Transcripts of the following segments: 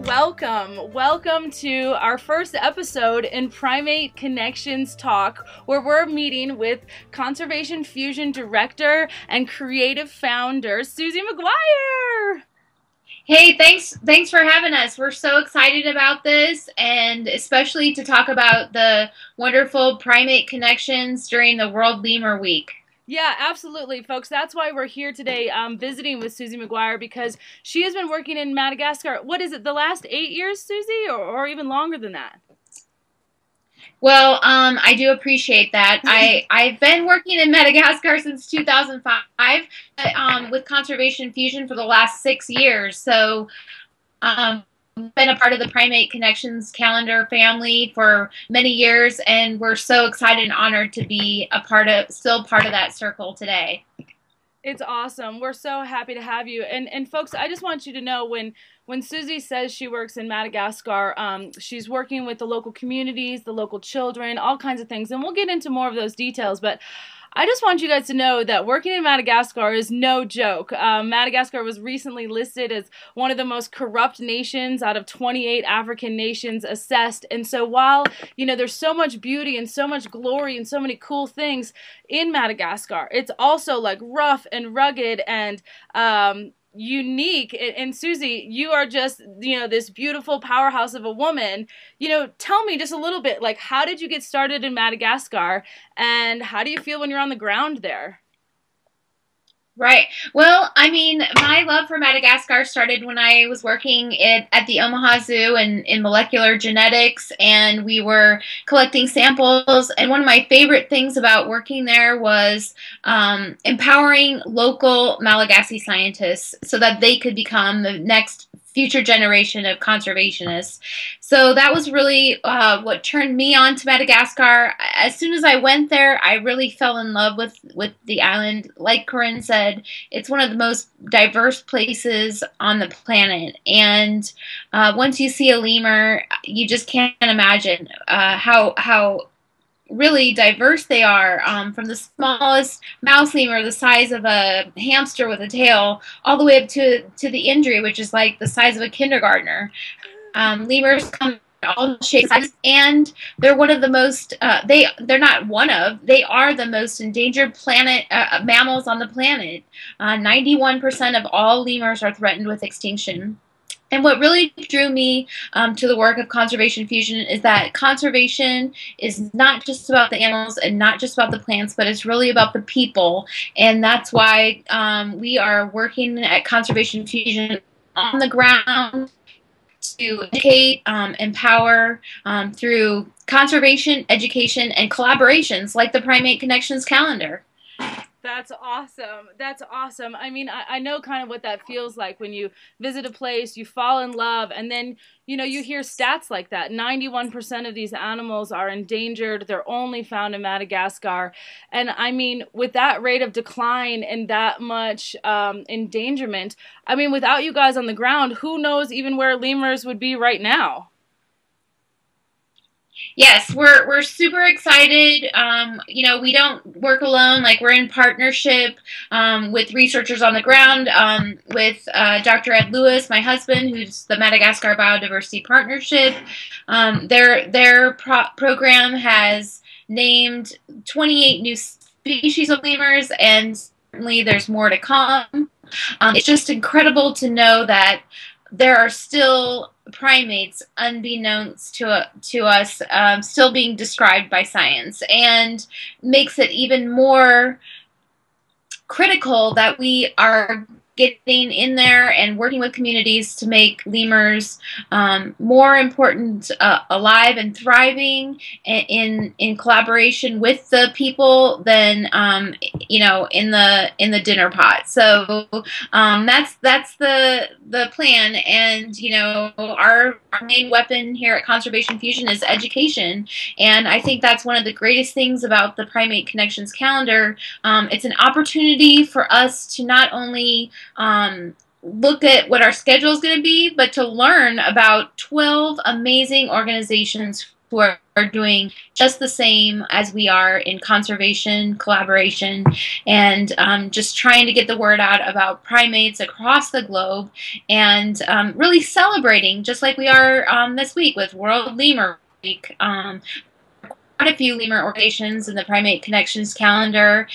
welcome. Welcome to our first episode in Primate Connections Talk, where we're meeting with Conservation Fusion Director and Creative Founder, Susie McGuire. Hey, thanks for having us. We're so excited about this, and especially to talk about the wonderful Primate Connections during the World Lemur Week. Yeah, absolutely, folks. That's why we're here today visiting with Susie McGuire, because she has been working in Madagascar. What is it, the last 8 years, Susie, or even longer than that? Well, I do appreciate that. I've been working in Madagascar since 2005, with Conservation Fusion for the last 6 years. So, been a part of the Primate Connections calendar family for many years, and we're so excited and honored to be still part of that circle today. It's awesome. We're so happy to have you. And folks, I just want you to know, when Susie says she works in Madagascar, she's working with the local communities, the local children, all kinds of things. And we'll get into more of those details. But I just want you guys to know that working in Madagascar is no joke. Madagascar was recently listed as one of the most corrupt nations out of 28 African nations assessed. And so while, you know, there's so much beauty and so much glory and so many cool things in Madagascar, it's also like rough and rugged and unique. And Susie, you are just, you know, this beautiful powerhouse of a woman. You know, tell me just a little bit, like, how did you get started in Madagascar, and how do you feel when you're on the ground there? Right. Well, I mean, my love for Madagascar started when I was working at the Omaha Zoo in molecular genetics, and we were collecting samples. And one of my favorite things about working there was empowering local Malagasy scientists so that they could become the next future generation of conservationists. So that was really what turned me on to Madagascar. As soon as I went there, I really fell in love with the island. Like Corinne said, it's one of the most diverse places on the planet. And once you see a lemur, you just can't imagine how really diverse they are, from the smallest mouse lemur, the size of a hamster with a tail, all the way up to the injury, which is like the size of a kindergartner. Lemurs come in all shapes, and they're one of the most, they are the most endangered mammals on the planet. 91% of all lemurs are threatened with extinction. And what really drew me to the work of Conservation Fusion is that conservation is not just about the animals and not just about the plants, but it's really about the people. And that's why we are working at Conservation Fusion on the ground to educate, empower through conservation, education, and collaborations like the Primate Connections calendar. That's awesome. That's awesome. I mean, I know kind of what that feels like when you visit a place, you fall in love, and then, you know, you hear stats like that. 91% of these animals are endangered. They're only found in Madagascar. And I mean, with that rate of decline and that much endangerment, I mean, without you guys on the ground, who knows even where lemurs would be right now? Yes, we're super excited. You know, we don't work alone. Like, we're in partnership with researchers on the ground, with Dr. Ed Lewis, my husband, who's the Madagascar Biodiversity Partnership. Their program has named 28 new species of lemurs, and certainly there's more to come. It's just incredible to know that there are still primates, unbeknownst to us, still being described by science, and makes it even more critical that we are getting in there and working with communities to make lemurs more important, alive and thriving in collaboration with the people than you know, in the dinner pot. So that's the plan, and you know, our main weapon here at Conservation Fusion is education, and I think that's one of the greatest things about the Primate Connections calendar. It's an opportunity for us to not only look at what our schedule is going to be, but to learn about 12 amazing organizations who are doing just the same as we are in conservation, collaboration, and just trying to get the word out about primates across the globe, and really celebrating, just like we are this week with World Lemur Week. Quite a few lemur organizations in the Primate Connections calendar.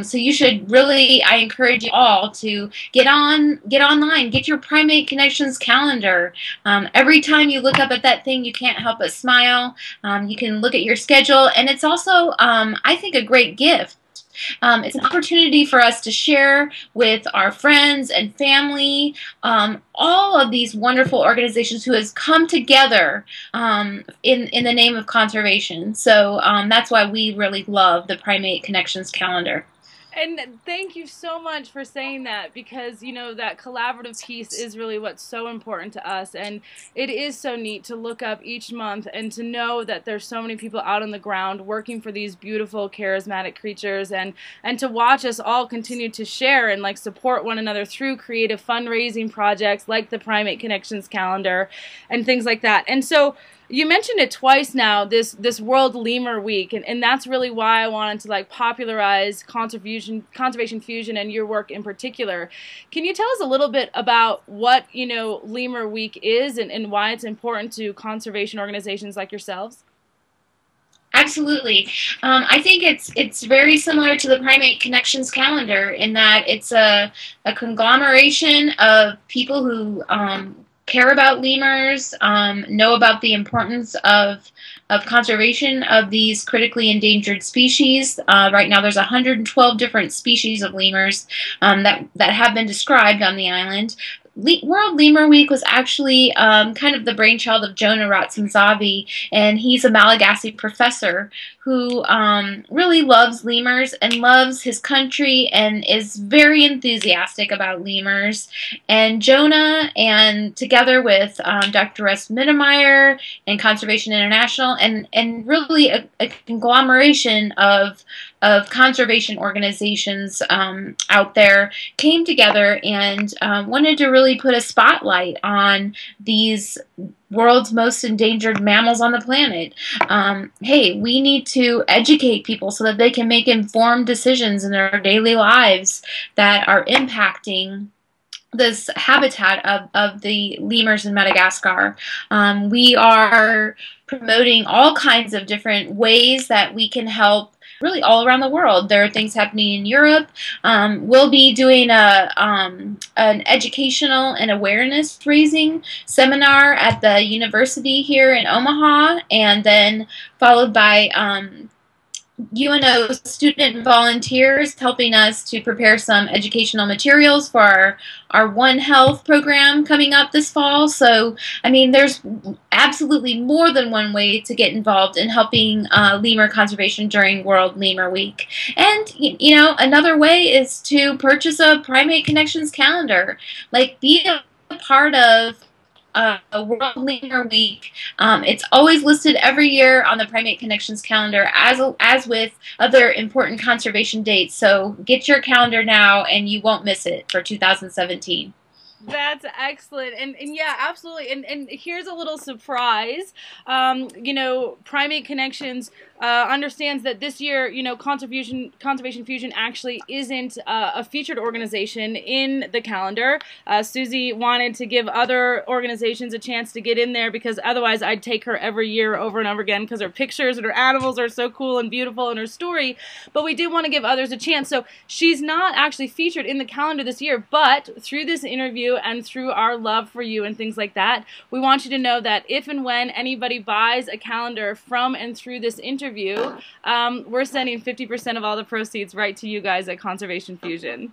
So you should really, I encourage you all to get online, get your Primate Connections calendar. Every time you look up at that thing, you can't help but smile. You can look at your schedule, and it's also, I think, a great gift. It's an opportunity for us to share with our friends and family all of these wonderful organizations who has come together in the name of conservation. So that's why we really love the Primate Connections calendar. And thank you so much for saying that, because, you know, that collaborative piece is really what's so important to us. And it is so neat to look up each month and to know that there's so many people out on the ground working for these beautiful, charismatic creatures, and to watch us all continue to share and like support one another through creative fundraising projects like the Primate Connections calendar and things like that. And so you mentioned it twice now, this World Lemur Week, and that's really why I wanted to like popularize conservation fusion and your work in particular. Can you tell us a little bit about what, you know, Lemur Week is and why it's important to conservation organizations like yourselves? Absolutely. I think it's very similar to the Primate Connections calendar in that it's a conglomeration of people who care about lemurs, know about the importance of conservation of these critically endangered species. Right now there's 112 different species of lemurs that have been described on the island. World Lemur Week was actually kind of the brainchild of Jonah Ratsamzavi, and he's a Malagasy professor who really loves lemurs and loves his country and is very enthusiastic about lemurs. And Jonah, and together with Dr. Russ Mittermeier and Conservation International, and really a conglomeration of conservation organizations out there, came together and wanted to really put a spotlight on these world's most endangered mammals on the planet. Hey, we need to educate people so that they can make informed decisions in their daily lives that are impacting this habitat of the lemurs in Madagascar. We are promoting all kinds of different ways that we can help really all around the world. There are things happening in Europe. We'll be doing an educational and awareness raising seminar at the university here in Omaha, and then followed by UNO student volunteers helping us to prepare some educational materials for our One Health program coming up this fall. So, I mean, there's absolutely more than one way to get involved in helping lemur conservation during World Lemur Week. And, you know, another way is to purchase a Primate Connections calendar. Like, be a part of World Lemur Week. It's always listed every year on the Primate Connections calendar, as with other important conservation dates. So get your calendar now, and you won't miss it for 2017. That's excellent. And yeah, absolutely. And here's a little surprise. You know, Primate Connections understands that this year, you know, Conservation Fusion actually isn't a featured organization in the calendar. Susie wanted to give other organizations a chance to get in there, because otherwise I'd take her every year over and over again, because her pictures and her animals are so cool and beautiful, and her story. But we did want to give others a chance. So she's not actually featured in the calendar this year, but through this interview and through our love for you and things like that, we want you to know that if and when anybody buys a calendar from and through this interview, we're sending 50% of all the proceeds right to you guys at Conservation Fusion.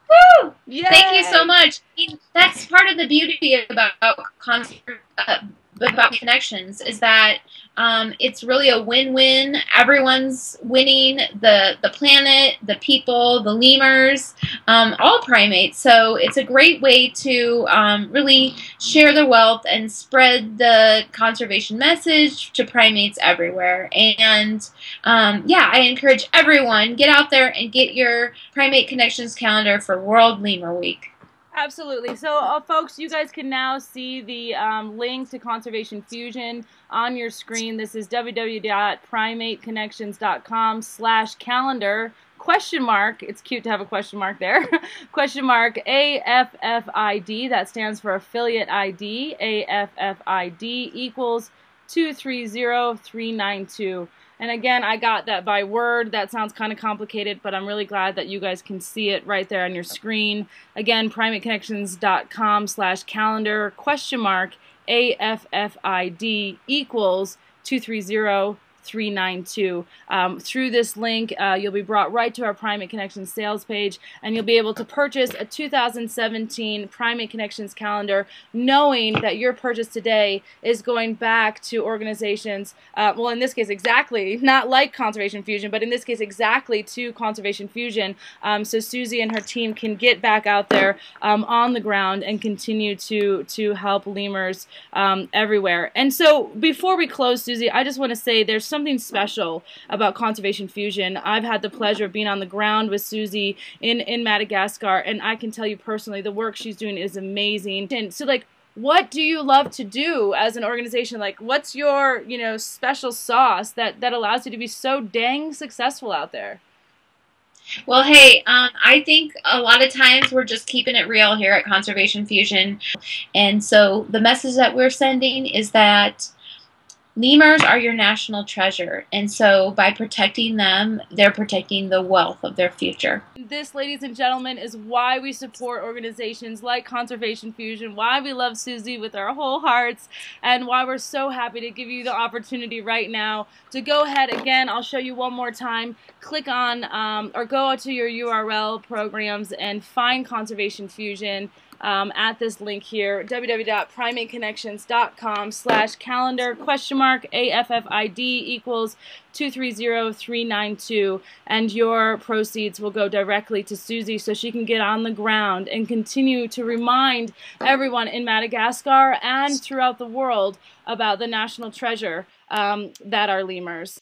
Woo! Yay! Thank you so much. That's part of the beauty about connections, is that it's really a win-win. Everyone's winning, the planet, the people, the lemurs, all primates. So it's a great way to really share the wealth and spread the conservation message to primates everywhere. And yeah, I encourage everyone, get out there and get your Primate Connections calendar for World Lemur Week. Absolutely. So, folks, you guys can now see the link to Conservation Fusion on your screen. This is www.primateconnections.com/calendar question mark. It's cute to have a question mark there. Question mark AFFID. That stands for affiliate ID. AFFID equals 230392. And again, I got that by word. That sounds kind of complicated, but I'm really glad that you guys can see it right there on your screen. Again, primateconnections.com/calendar question mark AFFID equals 230392. Through this link, you'll be brought right to our Primate Connections sales page, and you'll be able to purchase a 2017 Primate Connections calendar, knowing that your purchase today is going back to organizations, well, in this case, exactly, not like Conservation Fusion, but in this case, exactly to Conservation Fusion, so Susie and her team can get back out there on the ground and continue to help lemurs everywhere. And so before we close, Susie, I just want to say there's something special about Conservation Fusion. I've had the pleasure of being on the ground with Susie in Madagascar, and I can tell you personally, the work she's doing is amazing. And so, like, what do you love to do as an organization? Like, what's your, special sauce that allows you to be so dang successful out there? Well, hey, I think a lot of times we're just keeping it real here at Conservation Fusion. And so the message that we're sending is that lemurs are your national treasure. And so by protecting them, they're protecting the wealth of their future. This, ladies and gentlemen, is why we support organizations like Conservation Fusion, why we love Susie with our whole hearts, and why we're so happy to give you the opportunity right now to go ahead. Again, I'll show you one more time. Click on or go to your URL programs and find Conservation Fusion at this link here, www.primateconnections.com/calendar question mark AFFID equals 230392, and your proceeds will go directly to Susie so she can get on the ground and continue to remind everyone in Madagascar and throughout the world about the national treasure that are lemurs.